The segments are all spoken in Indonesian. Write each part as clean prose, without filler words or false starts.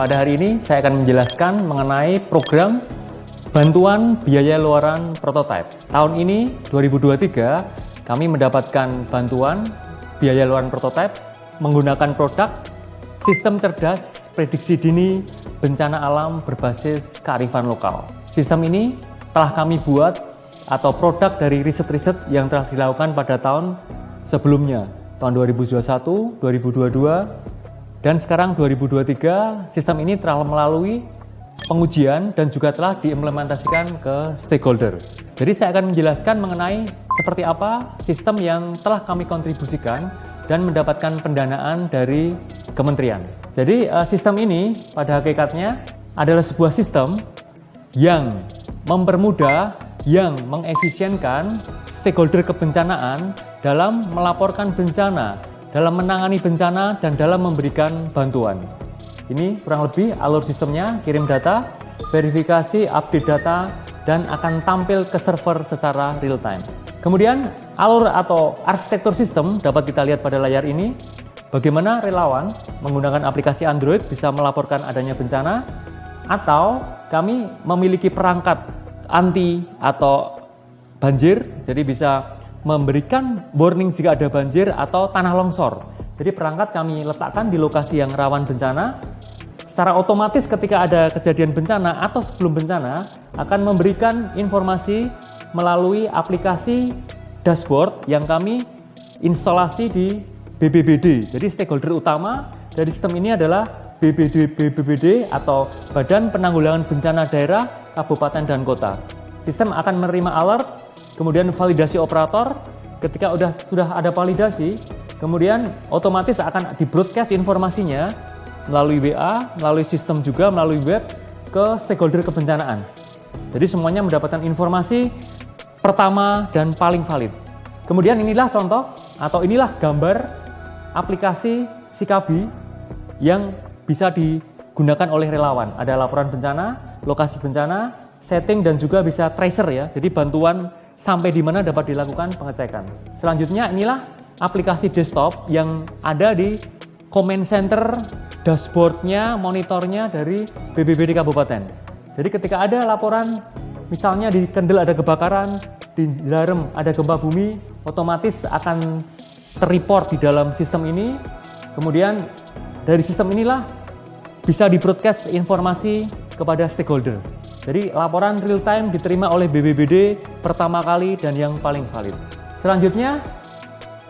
Pada hari ini saya akan menjelaskan mengenai program bantuan biaya luaran prototipe. Tahun ini 2023 kami mendapatkan bantuan biaya luaran prototipe menggunakan produk sistem cerdas prediksi dini bencana alam berbasis kearifan lokal. Sistem ini telah kami buat atau produk dari riset-riset yang telah dilakukan pada tahun sebelumnya, tahun 2021, 2022, dan sekarang 2023. Sistem ini telah melalui pengujian dan juga telah diimplementasikan ke stakeholder. Jadi saya akan menjelaskan mengenai seperti apa sistem yang telah kami kontribusikan dan mendapatkan pendanaan dari kementerian. Jadi sistem ini pada hakikatnya adalah sebuah sistem yang mempermudah, yang mengefisienkan stakeholder kebencanaan dalam melaporkan bencana, dalam menangani bencana, dan dalam memberikan bantuan. Ini kurang lebih alur sistemnya: kirim data, verifikasi, update data, dan akan tampil ke server secara real time. Kemudian alur atau arsitektur sistem dapat kita lihat pada layar ini. Bagaimana relawan menggunakan aplikasi Android bisa melaporkan adanya bencana, atau kami memiliki perangkat anti atau banjir, jadi bisa memberikan warning jika ada banjir atau tanah longsor. Jadi perangkat kami letakkan di lokasi yang rawan bencana. Secara otomatis ketika ada kejadian bencana atau sebelum bencana akan memberikan informasi melalui aplikasi dashboard yang kami instalasi di BPBD. Jadi stakeholder utama dari sistem ini adalah BPBD atau Badan Penanggulangan Bencana Daerah, Kabupaten, dan Kota. Sistem akan menerima alert, kemudian validasi operator. Ketika sudah ada validasi, kemudian otomatis akan di-broadcast informasinya melalui WA, melalui sistem juga, melalui web ke stakeholder kebencanaan. Jadi semuanya mendapatkan informasi pertama dan paling valid. Kemudian inilah contoh atau inilah gambar aplikasi Sikabi yang bisa digunakan oleh relawan. Ada laporan bencana, lokasi bencana, setting, dan juga bisa tracer ya. Jadi bantuan sampai di mana dapat dilakukan pengecekan. Selanjutnya inilah aplikasi desktop yang ada di comment center, dashboardnya, monitornya dari BPBD Kabupaten. Jadi ketika ada laporan, misalnya di Kendal ada kebakaran, di Larem ada gempa bumi, otomatis akan terreport di dalam sistem ini. Kemudian dari sistem inilah bisa di-broadcast informasi kepada stakeholder. Jadi laporan real time diterima oleh BPBD pertama kali dan yang paling valid. Selanjutnya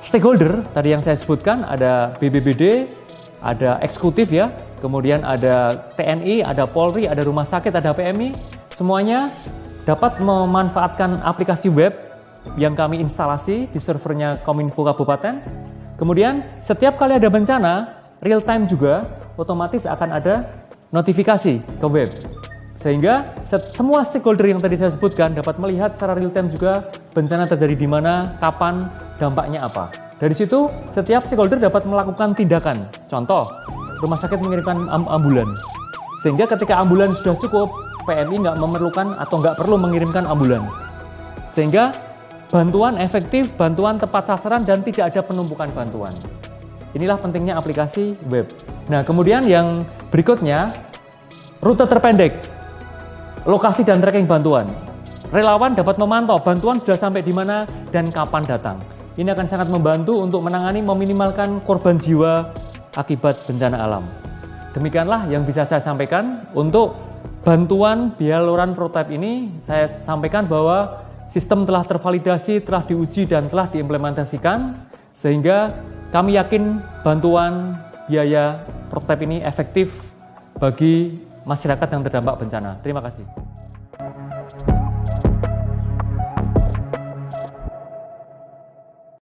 stakeholder tadi yang saya sebutkan ada BPBD, ada eksekutif ya, kemudian ada TNI, ada Polri, ada rumah sakit, ada PMI. Semuanya dapat memanfaatkan aplikasi web yang kami instalasi di servernya Kominfo Kabupaten. Kemudian setiap kali ada bencana, real time juga otomatis akan ada notifikasi ke web. Sehingga semua stakeholder yang tadi saya sebutkan dapat melihat secara real time juga bencana terjadi di mana, kapan, dampaknya apa. Dari situ setiap stakeholder dapat melakukan tindakan. Contoh, rumah sakit mengirimkan ambulan. Sehingga ketika ambulan sudah cukup, PMI nggak memerlukan atau nggak perlu mengirimkan ambulan. Sehingga bantuan efektif, bantuan tepat sasaran, dan tidak ada penumpukan bantuan. Inilah pentingnya aplikasi web. Nah, kemudian yang berikutnya, rute terpendek, lokasi dan tracking bantuan. Relawan dapat memantau bantuan sudah sampai di mana dan kapan datang. Ini akan sangat membantu untuk menangani, meminimalkan korban jiwa akibat bencana alam. Demikianlah yang bisa saya sampaikan untuk bantuan biaya luaran prototipe ini. Saya sampaikan bahwa sistem telah tervalidasi, telah diuji, dan telah diimplementasikan, sehingga kami yakin bantuan biaya prototipe ini efektif bagi masyarakat yang terdampak bencana. Terima kasih.